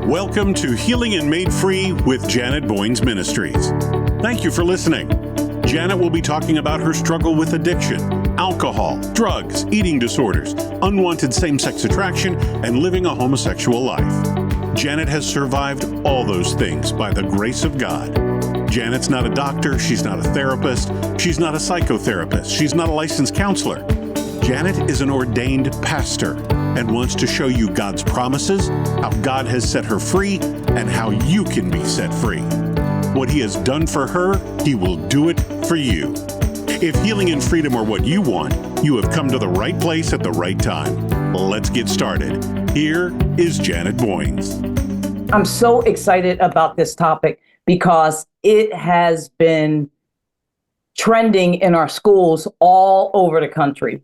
Welcome to Healing and Made Free with Janet Boynes Ministries. Thank you for listening. Janet will be talking about her struggle with addiction, alcohol, drugs, eating disorders, unwanted same-sex attraction, and living a homosexual life. Janet has survived all those things by the grace of God. Janet's not a doctor, she's not a therapist, she's not a psychotherapist, she's not a licensed counselor. Janet is an ordained pastor and wants to show you God's promises, how God has set her free, and how you can be set free. What He has done for her, He will do it for you. If healing and freedom are what you want, you have come to the right place at the right time. Let's get started. Here is Janet Boynes. I'm so excited about this topic because it has been trending in our schools all over the country.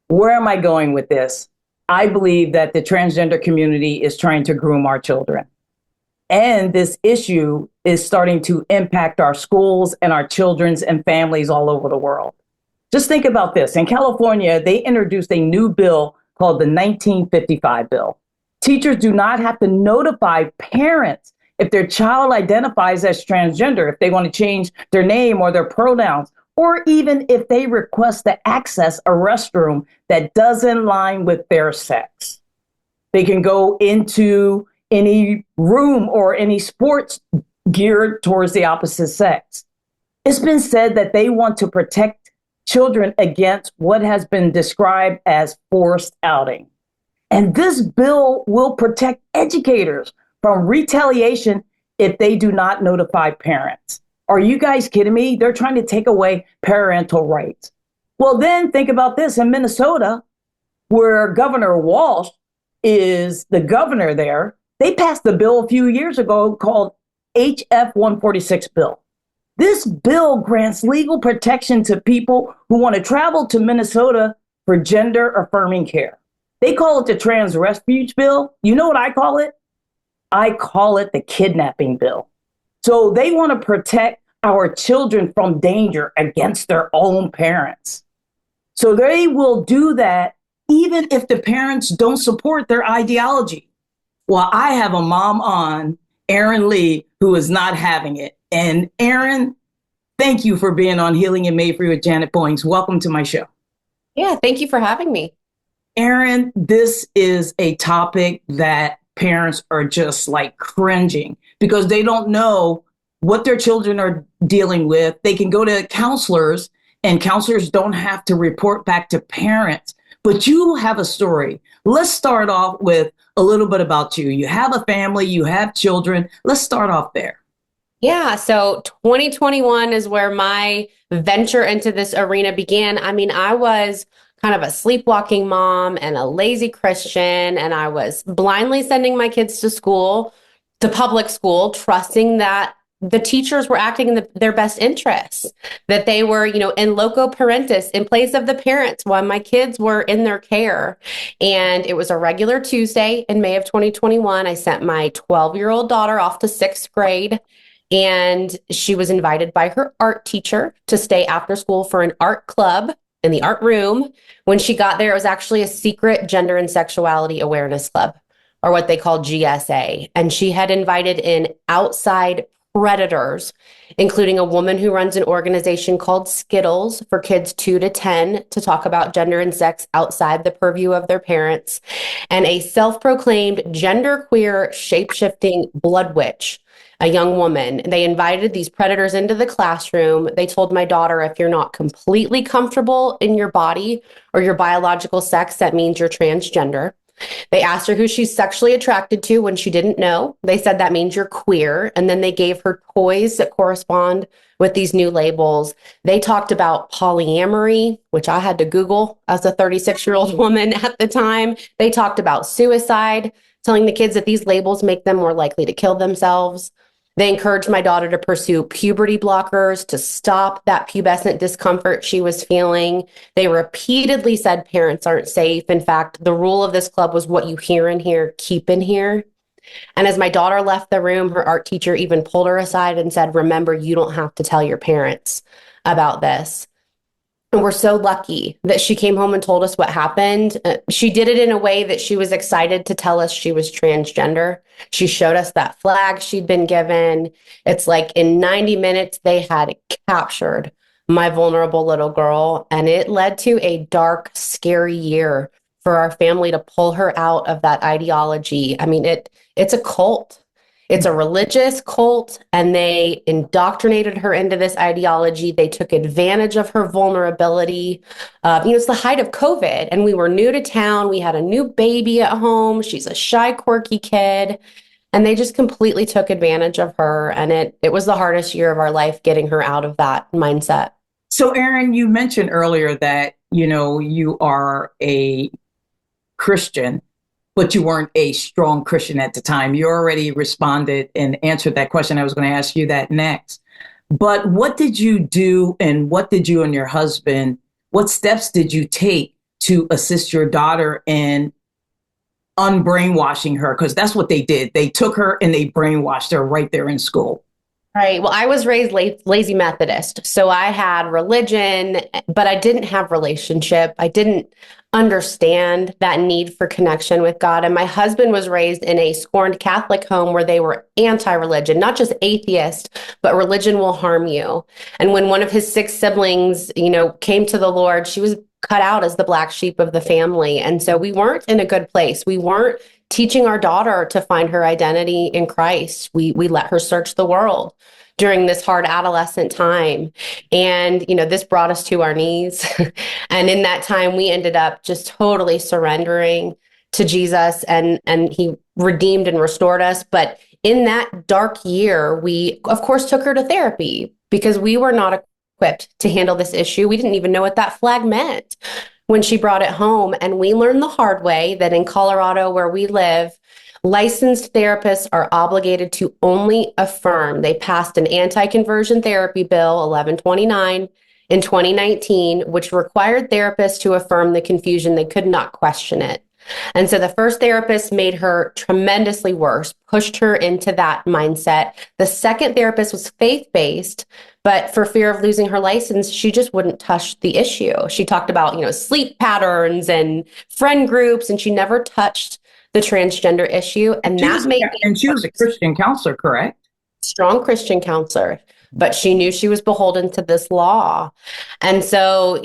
Where am I going with this? I believe that the transgender community is trying to groom our children. And this issue is starting to impact our schools and our children's and families all over the world. Just think about this. In California, they introduced a new bill called the 1955 bill. Teachers do not have to notify parents if their child identifies as transgender, if they want to change their name or their pronouns, or even if they request to access a restroom that doesn't align with their sex. They can go into any room or any sports geared towards the opposite sex. It's been said that they want to protect children against what has been described as forced outing. And this bill will protect educators from retaliation if they do not notify parents. Are you guys kidding me? They're trying to take away parental rights. Well, then think about this. In Minnesota, where Governor Walsh is the governor there, they passed a bill a few years ago called HF 146 bill. This bill grants legal protection to people who want to travel to Minnesota for gender affirming care. They call it the Trans Refuge Bill. You know what I call it? I call it the kidnapping bill. So they want to protect our children from danger against their own parents. So they will do that even if the parents don't support their ideology. Well, I have a mom on, Erin Lee, who is not having it. And Erin, thank you for being on Healing and Made Free with Janet Boynes. Welcome to my show. Yeah, thank you for having me. Erin, this is a topic that parents are just like cringing because they don't know what their children are dealing with. They can go to counselors and counselors don't have to report back to parents, but you have a story. Let's start off with a little bit about you. You have a family, you have children. Let's start off there. Yeah, so 2021 is where my venture into this arena began. I mean, I was kind of a sleepwalking mom and a lazy Christian, and I was blindly sending my kids to school, to public school, trusting that the teachers were acting in their best interests, that they were, in loco parentis, in place of the parents while my kids were in their care. And it was a regular Tuesday in May of 2021. I sent my 12-year-old daughter off to sixth grade, and she was invited by her art teacher to stay after school for an art club in the art room. When she got there, it was actually a secret gender and sexuality awareness club, or what they call GSA. And she had invited in outside predators, including a woman who runs an organization called Skittles for kids 2 to 10 to talk about gender and sex outside the purview of their parents, and a self-proclaimed genderqueer shape-shifting blood witch, a young woman. They invited these predators into the classroom. They told my daughter, if you're not completely comfortable in your body or your biological sex, that means you're transgender. They asked her who she's sexually attracted to when she didn't know. They said that means you're queer. And then they gave her toys that correspond with these new labels. They talked about polyamory, which I had to Google as a 36-year-old woman at the time. They talked about suicide, telling the kids that these labels make them more likely to kill themselves. They encouraged my daughter to pursue puberty blockers to stop that pubescent discomfort she was feeling. They repeatedly said parents aren't safe. In fact, the rule of this club was what you hear in here, keep in here. And as my daughter left the room, her art teacher even pulled her aside and said, remember, you don't have to tell your parents about this. And we're so lucky that she came home and told us what happened. She did it in a way that she was excited to tell us she was transgender. She showed us that flag she'd been given. It's like in 90 minutes, they had captured my vulnerable little girl. And it led to a dark, scary year for our family to pull her out of that ideology. I mean, it's a cult. It's a religious cult, and they indoctrinated her into this ideology. They took advantage of her vulnerability. It's the height of COVID, and we were new to town. We had a new baby at home. She's a shy, quirky kid, and they just completely took advantage of her. And it was the hardest year of our life getting her out of that mindset. So, Erin, you mentioned earlier that, you are a Christian, but you weren't a strong Christian at the time. You already responded and answered that question. I was going to ask you that next. But what did you do, and what did you and your husband, what steps did you take to assist your daughter in unbrainwashing her? Because that's what they did. They took her and they brainwashed her right there in school. Right. Well, I was raised lazy Methodist. So I had religion, but I didn't have relationship. I didn't understand that need for connection with God. And my husband was raised in a scorned Catholic home where they were anti-religion, not just atheist, but religion will harm you. And when one of his 6 siblings, came to the Lord, she was cut out as the black sheep of the family. And so we weren't in a good place. We weren't teaching our daughter to find her identity in Christ. We let her search the world during this hard adolescent time. And, this brought us to our knees. And in that time, we ended up just totally surrendering to Jesus, and he redeemed and restored us. But in that dark year, we, of course, took her to therapy because we were not equipped to handle this issue. We didn't even know what that flag meant when she brought it home. And we learned the hard way that in Colorado, where we live, licensed therapists are obligated to only affirm. They passed an anti-conversion therapy bill, 1129, in 2019, which required therapists to affirm the confusion. They could not question it. And so the first therapist made her tremendously worse, pushed her into that mindset. The second therapist was faith-based, but for fear of losing her license, she just wouldn't touch the issue. She talked about, sleep patterns and friend groups, and she never touched the transgender issue. And she was a Christian counselor, correct? Strong Christian counselor, but she knew she was beholden to this law. And so,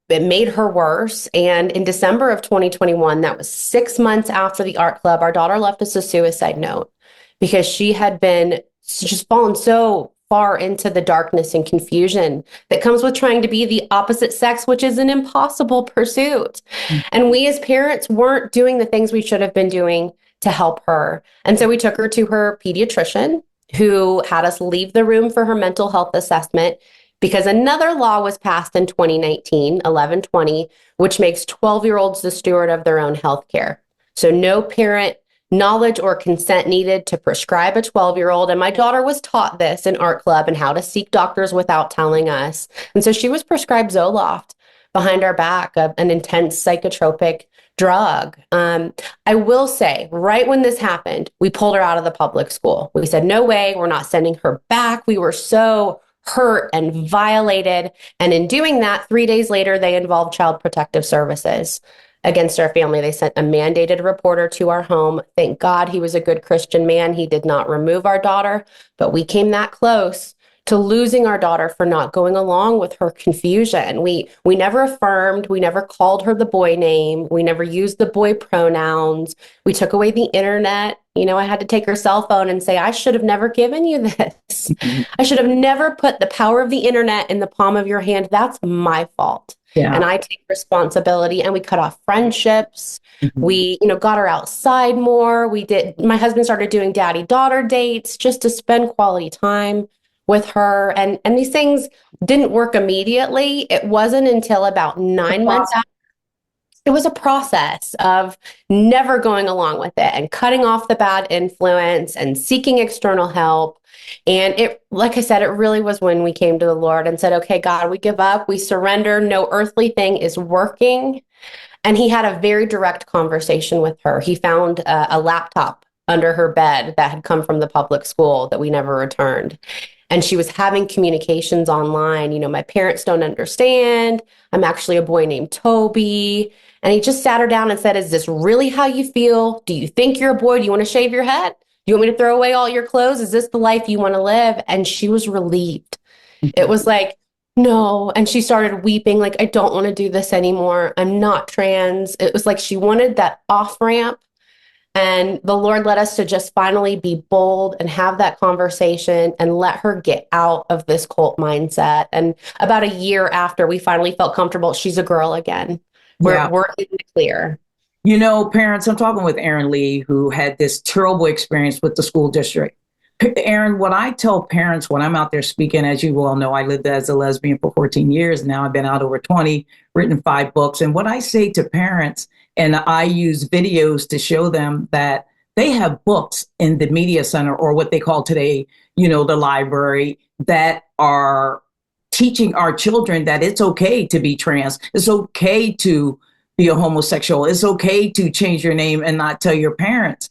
it made her worse. And in December of 2021, that was 6 months after the art club, our daughter left us a suicide note because she had been just fallen so far into the darkness and confusion that comes with trying to be the opposite sex, which is an impossible pursuit. Mm-hmm. And we as parents weren't doing the things we should have been doing to help her. And so we took her to her pediatrician, who had us leave the room for her mental health assessment, because another law was passed in 2019, 1120, which makes 12-year-olds the steward of their own health care. So no parent knowledge or consent needed to prescribe a 12-year-old. And my daughter was taught this in art club and how to seek doctors without telling us. And so she was prescribed Zoloft behind our back, an intense psychotropic drug. I will say, right when this happened, we pulled her out of the public school. We said, no way, we're not sending her back. We were so hurt and violated. And in doing that, 3 days later, they involved Child Protective Services against our family. They sent a mandated reporter to our home. Thank God he was a good Christian man. He did not remove our daughter, but we came that close to losing our daughter for not going along with her confusion. We never affirmed. We never called her the boy name. We never used the boy pronouns. We took away the internet. I had to take her cell phone and say, I should have never given you this. I should have never put the power of the internet in the palm of your hand. That's my fault. Yeah. And I take responsibility. And we cut off friendships. Mm-hmm. We, got her outside more. My husband started doing daddy-daughter dates just to spend quality time with her. And these things didn't work immediately. It wasn't until about 9 months after. It was a process of never going along with it and cutting off the bad influence and seeking external help. And it, like I said, it really was when we came to the Lord and said, okay, God, we give up, we surrender. No earthly thing is working. And he had a very direct conversation with her. He found a laptop under her bed that had come from the public school that we never returned. And she was having communications online. My parents don't understand. I'm actually a boy named Toby. And he just sat her down and said, is this really how you feel? Do you think you're a boy? Do you want to shave your head? Do you want me to throw away all your clothes? Is this the life you want to live? And she was relieved. It was like, no. And she started weeping, like, I don't want to do this anymore. I'm not trans. It was like she wanted that off ramp. And the Lord led us to just finally be bold and have that conversation and let her get out of this cult mindset. And about a year after we finally felt comfortable, she's a girl again. We're in the clear. Parents, I'm talking with Erin Lee, who had this terrible experience with the school district. Erin, what I tell parents when I'm out there speaking, as you well know, I lived as a lesbian for 14 years. Now I've been out over 20, written 5 books. And what I say to parents, and I use videos to show them that they have books in the media center, or what they call today, the library, that are teaching our children that it's okay to be trans. It's okay to be a homosexual. It's okay to change your name and not tell your parents.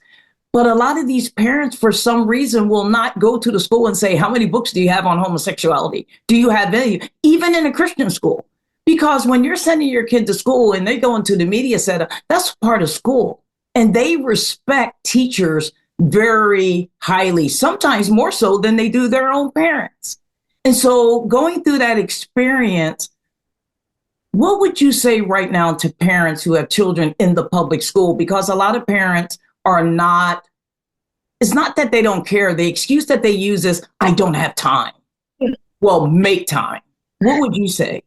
But a lot of these parents, for some reason, will not go to the school and say, how many books do you have on homosexuality? Do you have any, even in a Christian school? Because when you're sending your kid to school and they go into the media center, that's part of school. And they respect teachers very highly, sometimes more so than they do their own parents. And so going through that experience, what would you say right now to parents who have children in the public school? Because a lot of parents are not, it's not that they don't care. The excuse that they use is, I don't have time. Well, make time. What would you say?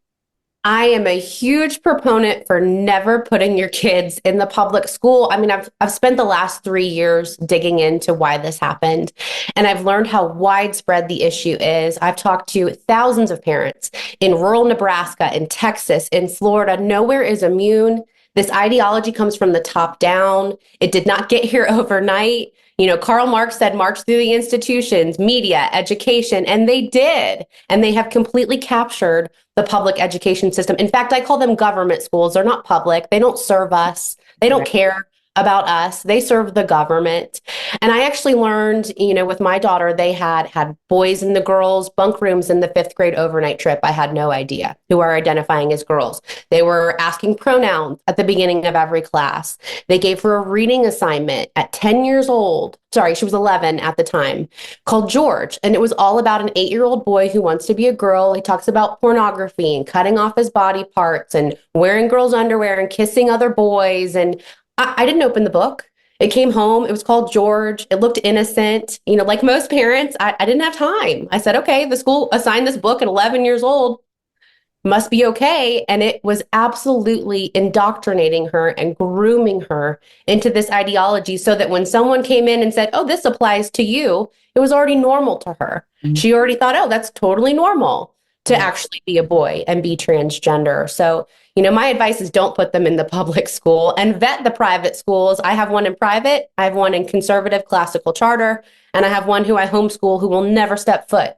I am a huge proponent for never putting your kids in the public school. I mean, I've spent the last 3 years digging into why this happened, and I've learned how widespread the issue is. I've talked to thousands of parents in rural Nebraska, in Texas, in Florida. Nowhere is immune. This ideology comes from the top down. It did not get here overnight. Karl Marx said, march through the institutions, media, education, and they did. And they have completely captured the public education system. In fact, I call them government schools. They're not public. They don't serve us. They don't care about us. They serve the government. And I actually learned, with my daughter, they had boys and the girls bunk rooms in the 5th grade overnight trip. I had no idea who are identifying as girls. They were asking pronouns at the beginning of every class. They gave her a reading assignment at 10 years old. Sorry, she was 11 at the time, called George. And it was all about an 8-year-old boy who wants to be a girl. He talks about pornography and cutting off his body parts and wearing girls' underwear and kissing other boys. And I didn't open the book. It came home. It was called George. It looked innocent. Like most parents, I didn't have time. I said, okay, the school assigned this book at 11 years old. Must be okay. And it was absolutely indoctrinating her and grooming her into this ideology so that when someone came in and said, oh, this applies to you, it was already normal to her. Mm-hmm. She already thought, oh, that's totally normal to actually be a boy and be transgender. So, my advice is don't put them in the public school and vet the private schools. I have one in private. I have one in conservative classical charter, and I have one who I homeschool who will never step foot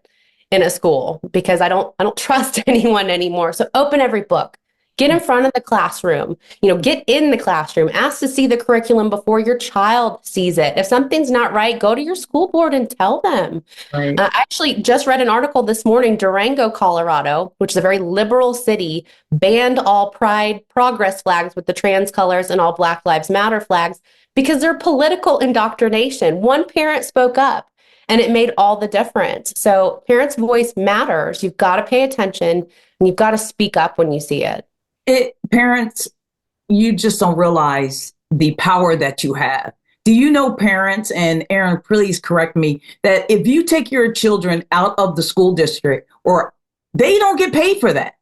in a school because I don't trust anyone anymore. So open every book. Get in front of the classroom, get in the classroom, ask to see the curriculum before your child sees it. If something's not right, go to your school board and tell them. Right. I actually just read an article this morning, Durango, Colorado, which is a very liberal city, banned all Pride Progress flags with the trans colors and all Black Lives Matter flags because they're political indoctrination. One parent spoke up and it made all the difference. So parents' voice matters. You've got to pay attention and you've got to speak up when you see it. Parents, you just don't realize the power that you have. Do you know, parents, and Erin, please correct me, that if you take your children out of the school district, or they don't get paid for that.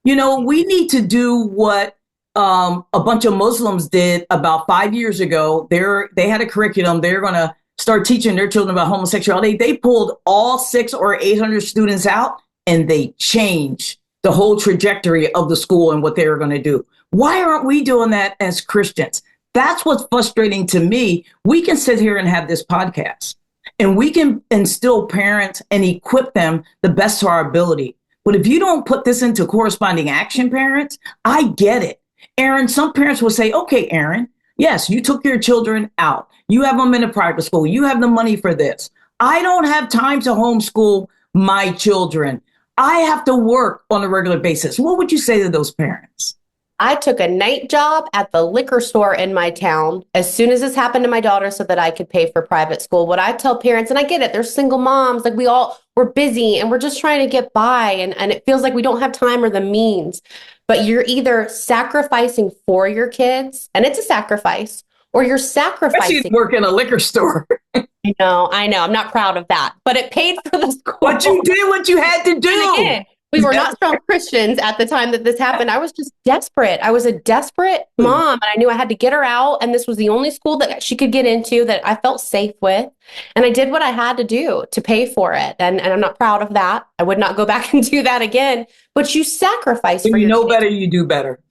We need to do what a bunch of Muslims did about 5 years ago. They had a curriculum. They're going to start teaching their children about homosexuality. They pulled all 600 or 800 students out and they changed the whole trajectory of the school and what they were going to do. Why aren't we doing that as Christians? That's what's frustrating to me. We can sit here and have this podcast and we can instill parents and equip them the best to our ability. But if you don't put this into corresponding action, parents, I get it. Erin, some parents will say, okay, Erin, yes, you took your children out. You have them in a private school. You have the money for this. I don't have time to homeschool my children. I have to work on a regular basis. What would you say to those parents? I took a night job at the liquor store in my town as soon as this happened to my daughter so that I could pay for private school. What I tell parents, and I get it, they're single moms, like we're busy and we're just trying to get by. And it feels like we don't have time or the means. But you're either sacrificing for your kids, and it's a sacrifice, or you're sacrificing. Especially work in a liquor store. I know. I'm not proud of that, but it paid for the school. But you did what you had to do. We were not strong Christians at the time that this happened. I was just desperate. I was a desperate mom, and I knew I had to get her out. And this was the only school that she could get into that I felt safe with. And I did what I had to do to pay for it. And I'm not proud of that. I would not go back and do that again. But you sacrifice for your your kids. Better, you do better.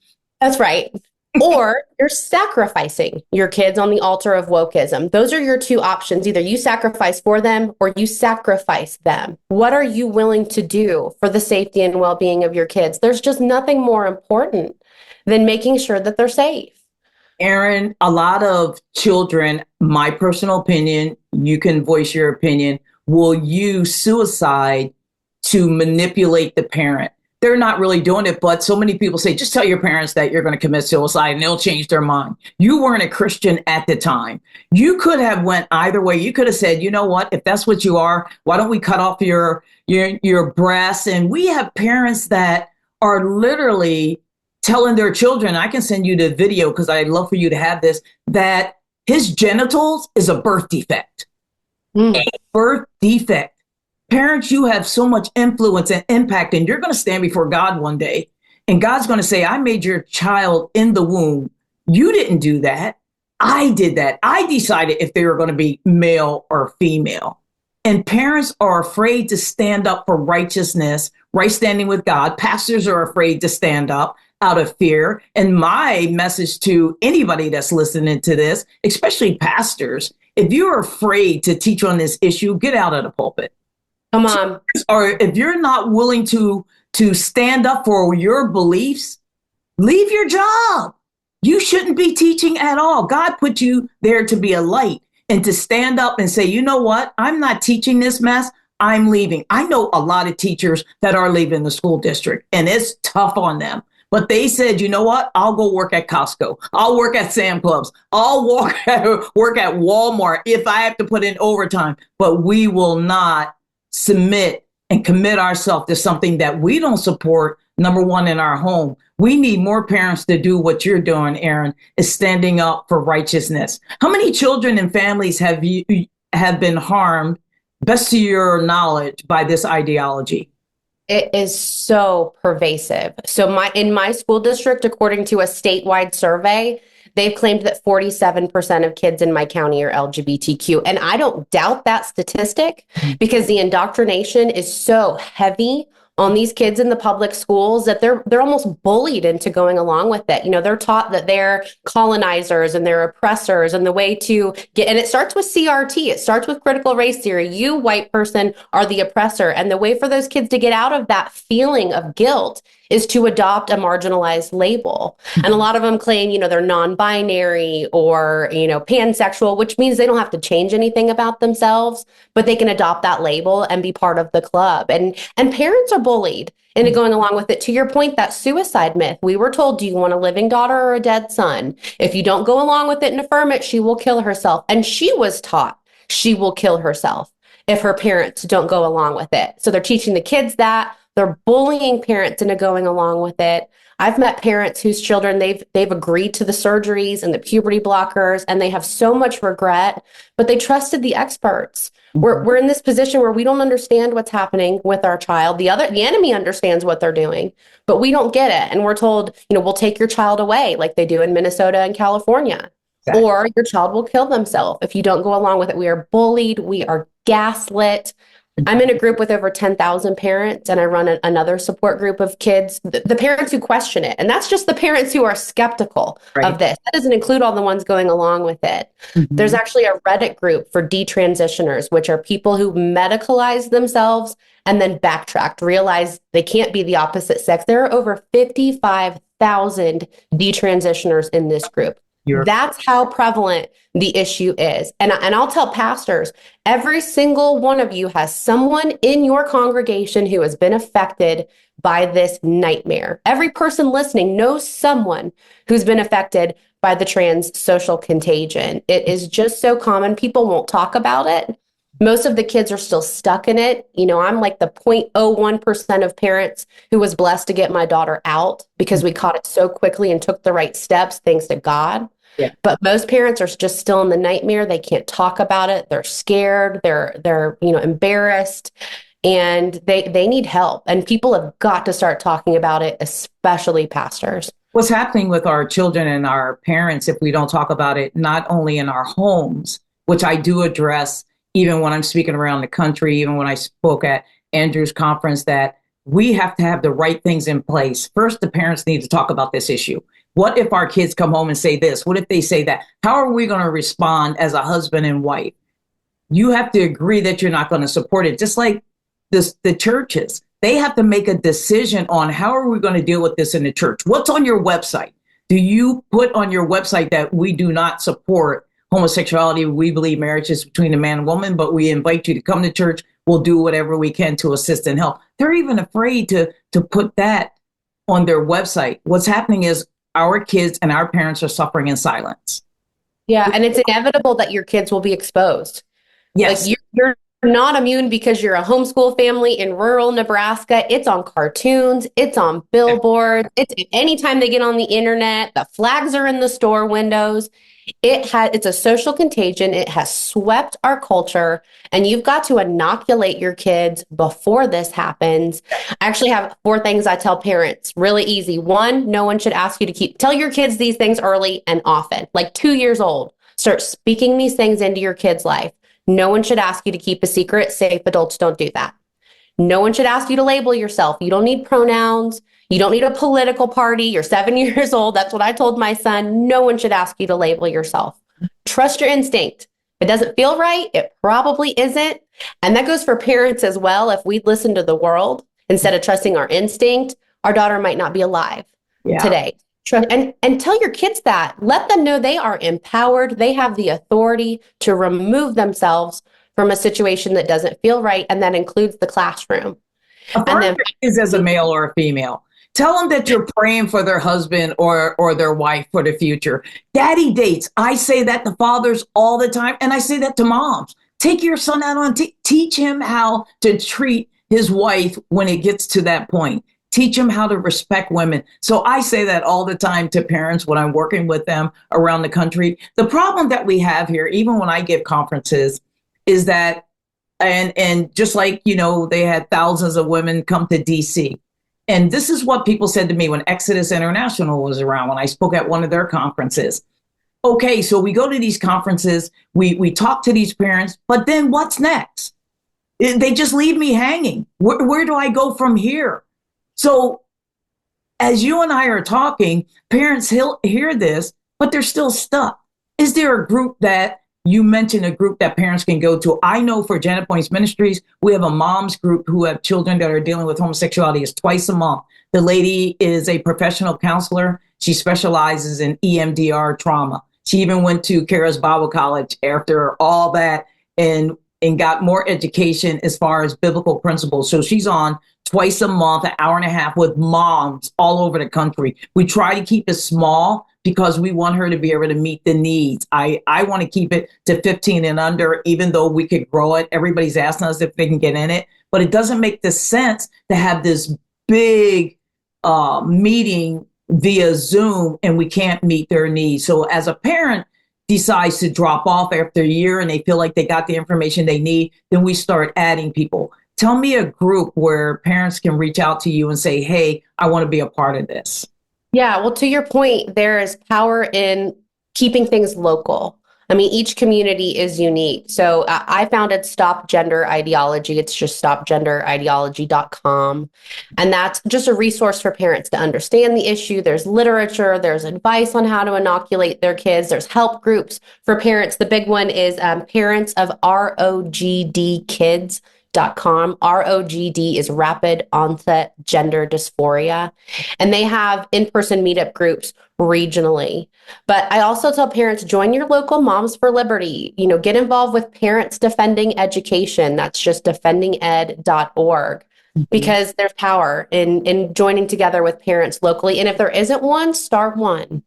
That's right. Or you're sacrificing your kids on the altar of wokeism. Those are your two options. Either you sacrifice for them or you sacrifice them. What are you willing to do for the safety and well-being of your kids? There's just nothing more important than making sure that they're safe. Erin, a lot of children, my personal opinion, you can voice your opinion, will use suicide to manipulate the parent. They're not really doing it, but so many people say, just tell your parents that you're going to commit suicide and they'll change their mind. You weren't a Christian at the time. You could have went either way. You could have said, you know what, if that's what you are, why don't we cut off your breasts? And we have parents that are literally telling their children, I can send you the video because I'd love for you to have this, that his genitals is a birth defect. A birth defect. Parents, you have so much influence and impact, and you're going to stand before God one day, and God's going to say, I made your child in the womb. You didn't do that. I did that. I decided if they were going to be male or female. And parents are afraid to stand up for righteousness, right standing with God. Pastors are afraid to stand up out of fear. And my message to anybody that's listening to this, especially pastors, if you're afraid to teach on this issue, get out of the pulpit. Come on. Or if you're not willing to stand up for your beliefs, leave your job. You shouldn't be teaching at all. God put you there to be a light and to stand up and say, you know what? I'm not teaching this mess. I'm leaving. I know a lot of teachers that are leaving the school district, and it's tough on them. But they said, you know what? I'll go work at Costco. I'll work at Sam Clubs. I'll work at Walmart if I have to put in overtime. But we will not submit and commit ourselves to something that we don't support, number one, in our home. We need more parents to do what you're doing, Erin, is standing up for righteousness. How many children and families have been harmed, best to your knowledge, by this ideology? It is so pervasive. So in my school district, according to a statewide survey, they've claimed that 47% of kids in my county are LGBTQ. And I don't doubt that statistic because the indoctrination is so heavy on these kids in the public schools that they're almost bullied into going along with it. You know, they're taught that they're colonizers and they're oppressors, and the way to get, and it starts with CRT, it starts with critical race theory. You, white person, are the oppressor. And the way for those kids to get out of that feeling of guilt is to adopt a marginalized label. And a lot of them claim, you know, they're non-binary or, you know, pansexual, which means they don't have to change anything about themselves, but they can adopt that label and be part of the club. And parents are bullied into going along with it. To your point, that suicide myth, we were told, do you want a living daughter or a dead son? If you don't go along with it and affirm it, she will kill herself. And she was taught she will kill herself if her parents don't go along with it. So they're teaching the kids that. They're bullying parents into going along with it. I've met parents whose children, they've agreed to the surgeries and the puberty blockers, and they have so much regret, but they trusted the experts. We're in this position where we don't understand what's happening with our child. The enemy understands what they're doing, but we don't get it. And we're told, you know, we'll take your child away like they do in Minnesota and California, exactly. Or your child will kill themselves if you don't go along with it. We are bullied. We are gaslit. I'm in a group with over 10,000 parents, and I run another support group of kids, the parents who question it. And that's just the parents who are skeptical of this. That doesn't include all the ones going along with it. Mm-hmm. There's actually a Reddit group for detransitioners, which are people who medicalize themselves and then backtracked, realize they can't be the opposite sex. There are over 55,000 detransitioners in this group. That's how prevalent the issue is. And I'll tell pastors, every single one of you has someone in your congregation who has been affected by this nightmare. Every person listening knows someone who's been affected by the trans social contagion. It is just so common. People won't talk about it. Most of the kids are still stuck in it. You know, I'm like the 0.01% of parents who was blessed to get my daughter out because we caught it so quickly and took the right steps, thanks to God. Yeah. But most parents are just still in the nightmare. They can't talk about it. They're scared. They're embarrassed, and they need help. And people have got to start talking about it, especially pastors. What's happening with our children and our parents if we don't talk about it, not only in our homes, which I do address even when I'm speaking around the country, even when I spoke at Andrew's conference, that we have to have the right things in place. First, the parents need to talk about this issue. What if our kids come home and say this? What if they say that? How are we going to respond as a husband and wife? You have to agree that you're not going to support it. Just like the churches, they have to make a decision on how are we going to deal with this in the church? What's on your website? Do you put on your website that we do not support homosexuality? We believe marriage is between a man and woman, but we invite you to come to church. We'll do whatever we can to assist and help. They're even afraid to put that on their website. What's happening is our kids and our parents are suffering in silence. Yeah, and it's inevitable that your kids will be exposed. Yes. Like you're not immune because you're a homeschool family in rural Nebraska. It's on cartoons. It's on billboards. It's anytime they get on the internet, the flags are in the store windows. It's a social contagion. It has swept our culture, and you've got to inoculate your kids before this happens. I actually have 4 things I tell parents, really easy. 1, no one should ask you to tell your kids these things early and often, like 2 years old. Start speaking these things into your kid's life. No one should ask you to keep a secret. Safe adults don't do that. No one should ask you to label yourself. You don't need pronouns. You don't need a political party. You're 7 years old. That's what I told my son. No one should ask you to label yourself. Trust your instinct. If it doesn't feel right, it probably isn't. And that goes for parents as well. If we listen to the world instead of trusting our instinct, our daughter might not be alive today. And tell your kids that. Let them know they are empowered. They have the authority to remove themselves from a situation that doesn't feel right, and that includes the classroom. And then is as a male or a female. Tell them that you're praying for their husband or their wife for the future. Daddy dates. I say that to fathers all the time, and I say that to moms. Take your son out on teach him how to treat his wife when it gets to that point. Teach him how to respect women. So I say that all the time to parents when I'm working with them around the country. The problem that we have here, even when I give conferences, is that, and just like, they had thousands of women come to DC. And this is what people said to me when Exodus International was around, when I spoke at one of their conferences. Okay, so we go to these conferences, we talk to these parents, but then what's next? They just leave me hanging. Where do I go from here? So as you and I are talking, parents hear this, but they're still stuck. Is there a group that you mentioned, a group that parents can go to? I know for Janet Boynes Ministries, we have a moms group who have children that are dealing with homosexuality. It's twice a month. The lady is a professional counselor. She specializes in EMDR trauma. She even went to Kara's Bible College after all that and got more education as far as biblical principles. So she's on twice a month, an hour and a half with moms all over the country. We try to keep it small because we want her to be able to meet the needs. I want to keep it to 15 and under, even though we could grow it. Everybody's asking us if they can get in it, but it doesn't make the sense to have this big meeting via Zoom and we can't meet their needs. So as a parent decides to drop off after a year and they feel like they got the information they need, then we start adding people. Tell me a group where parents can reach out to you and say, hey, I want to be a part of this. Yeah, well, to your point, there is power in keeping things local. I mean, each community is unique. So I founded Stop Gender Ideology. It's just stopgenderideology.com. And that's just a resource for parents to understand the issue. There's literature, there's advice on how to inoculate their kids. There's help groups for parents. The big one is Parents of ROGD Kids. ROGD.com. ROGD is rapid onset gender dysphoria. And they have in-person meetup groups regionally. But I also tell parents, join your local Moms for Liberty. Get involved with Parents Defending Education. That's just defendinged.org. Because there's power in joining together with parents locally. And if there isn't one, start one.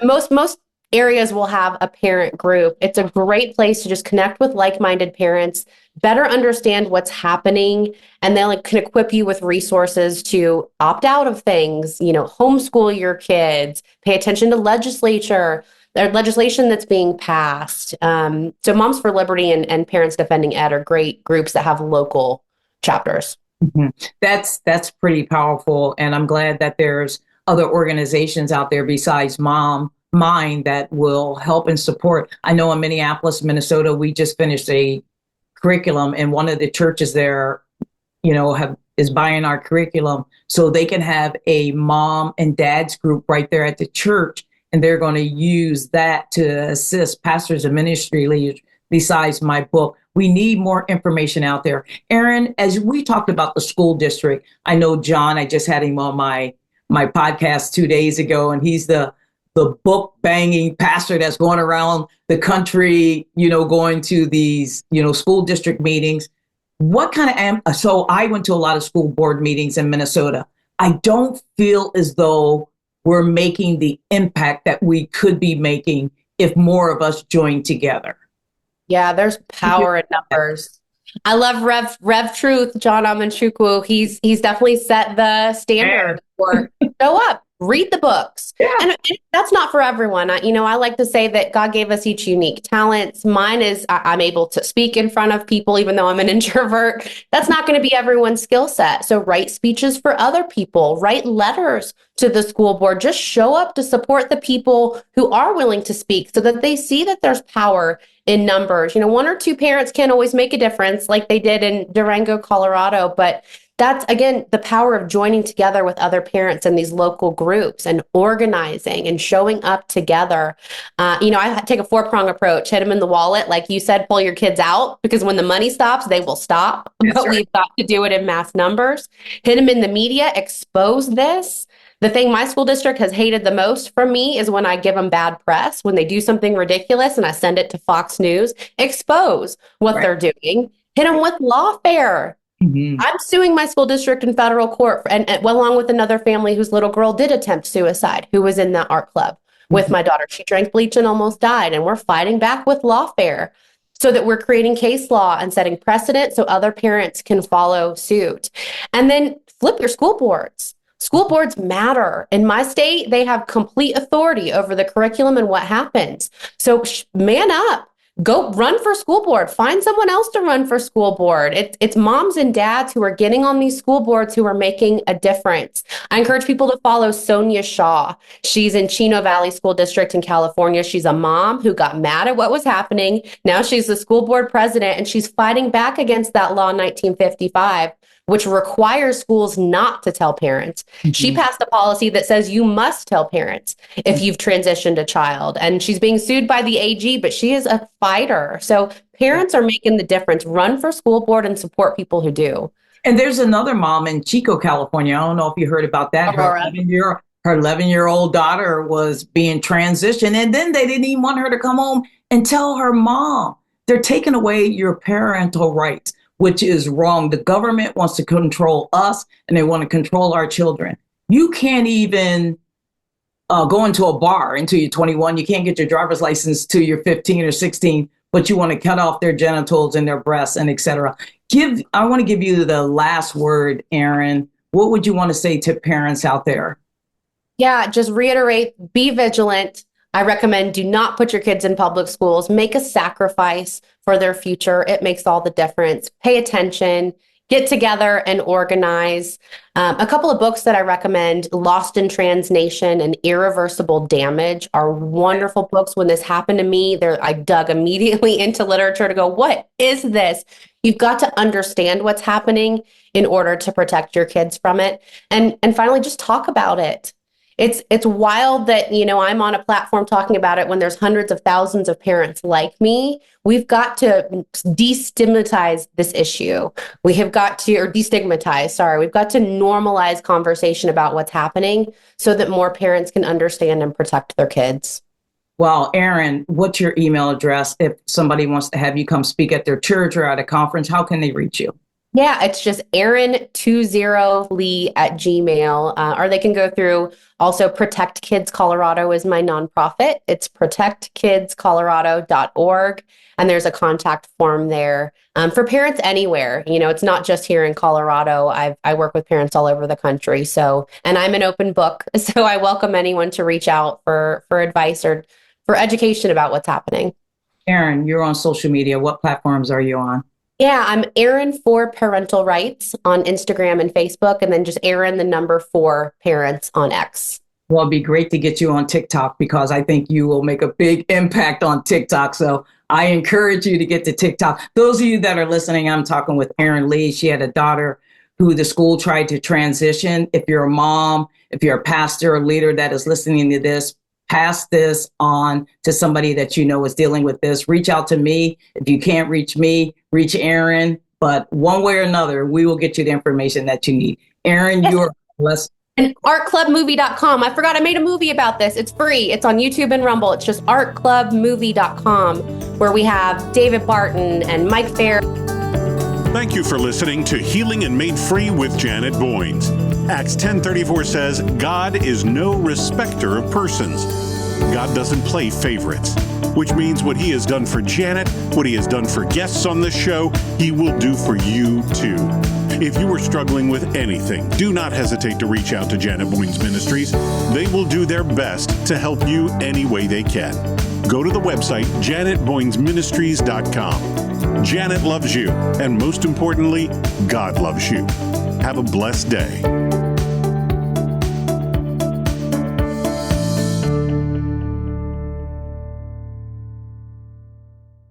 Most areas will have a parent group. It's a great place to just connect with like-minded parents, better understand what's happening, and then can equip you with resources to opt out of things, homeschool your kids, pay attention to legislation that's being passed. So Moms for Liberty and Parents Defending Ed are great groups that have local chapters. That's pretty powerful. And I'm glad that there's other organizations out there besides Mine that will help and support. I know in Minneapolis, Minnesota, we just finished a curriculum, and one of the churches there, is buying our curriculum so they can have a mom and dad's group right there at the church, and they're going to use that to assist pastors and ministry leaders. Besides my book, we need more information out there. Erin, as we talked about the school district, I know John. I just had him on my podcast 2 days ago, and he's the book banging pastor that's going around the country, going to these, school district meetings. What kind of, so I went to a lot of school board meetings in Minnesota. I don't feel as though we're making the impact that we could be making if more of us join together. Yeah, there's power in numbers. I love Rev Truth, John Amanchukwu. He's definitely set the standard for show up. Read the books. Yeah. And that's not for everyone. I like to say that God gave us each unique talents. Mine is I'm able to speak in front of people, even though I'm an introvert. That's not going to be everyone's skill set. So write speeches for other people, write letters to the school board. Just show up to support the people who are willing to speak so that they see that there's power in numbers. One or two parents can't always make a difference like they did in Durango, Colorado, but that's, again, the power of joining together with other parents in these local groups and organizing and showing up together. I take a 4-prong approach, hit them in the wallet. Like you said, pull your kids out, because when the money stops, they will stop. That's but right. We've got to do it in mass numbers. Hit them in the media, expose this. The thing my school district has hated the most from me is when I give them bad press, when they do something ridiculous and I send it to Fox News. Expose what they're doing. Hit them with lawfare. Mm-hmm. I'm suing my school district in federal court, and along with another family whose little girl did attempt suicide, who was in that art club with my daughter. She drank bleach and almost died, and we're fighting back with lawfare so that we're creating case law and setting precedent so other parents can follow suit. And then flip your school boards. School boards matter. In my state, they have complete authority over the curriculum and what happens. So man up. Go run for school board. Find someone else to run for school board. It's moms and dads who are getting on these school boards who are making a difference. I encourage people to follow Sonia Shaw. She's in Chino Valley School District in California. She's a mom who got mad at what was happening. Now she's the school board president, and she's fighting back against that law in 1955, which requires schools not to tell parents. Mm-hmm. She passed a policy that says you must tell parents if you've transitioned a child. And she's being sued by the AG, but she is a fighter. So parents are making the difference. Run for school board and support people who do. And there's another mom in Chico, California. I don't know if you heard about that. Her 11-year-old daughter was being transitioned, and then they didn't even want her to come home and tell her mom. They're taking away your parental rights, which is wrong. The government wants to control us, and they want to control our children. You can't even go into a bar until you're 21. You can't get your driver's license till you're 15 or 16, but you want to cut off their genitals and their breasts and et cetera. I want to give you the last word, Erin. What would you want to say to parents out there? Yeah, just reiterate, be vigilant. I recommend do not put your kids in public schools. Make a sacrifice for their future. It makes all the difference. Pay attention, get together and organize. A couple of books that I recommend, Lost in Transnation and Irreversible Damage, are wonderful books. When this happened to me, I dug immediately into literature to go, what is this? You've got to understand what's happening in order to protect your kids from it. And finally, just talk about it. it's wild that, I'm on a platform talking about it when there's hundreds of thousands of parents like me. We've got to destigmatize this issue. We have got to, or destigmatize, sorry, we've got to normalize conversation about what's happening so that more parents can understand and protect their kids. Well, Erin, what's your email address if somebody wants to have you come speak at their church or at a conference? How can they reach you? Yeah, it's just Erin20Lee@gmail, or they can go through also Protect Kids Colorado is my nonprofit. It's protectkidscolorado.org. And there's a contact form there for parents anywhere. It's not just here in Colorado. I work with parents all over the country. So, and I'm an open book. So I welcome anyone to reach out for advice or for education about what's happening. Erin, you're on social media. What platforms are you on? Yeah, I'm Erin for Parental Rights on Instagram and Facebook, and then just Erin, the number 4 parents on X. Well, it'd be great to get you on TikTok because I think you will make a big impact on TikTok. So I encourage you to get to TikTok. Those of you that are listening, I'm talking with Erin Lee. She had a daughter who the school tried to transition. If you're a mom, if you're a pastor or leader that is listening to this, pass this on to somebody that you know is dealing with this. Reach out to me. If you can't reach me, reach Erin. But one way or another, we will get you the information that you need. Erin, you're blessed. And artclubmovie.com. I forgot I made a movie about this. It's free. It's on YouTube and Rumble. It's just artclubmovie.com, where we have David Barton and Mike Fair. Thank you for listening to Healing and Made Free with Janet Boynes. Acts 10:34 says, God is no respecter of persons. God doesn't play favorites, which means what he has done for Janet, what he has done for guests on this show, he will do for you too. If you are struggling with anything, do not hesitate to reach out to Janet Boynes Ministries. They will do their best to help you any way they can. Go to the website, janetboynesministries.com. Janet loves you, and most importantly, God loves you. Have a blessed day.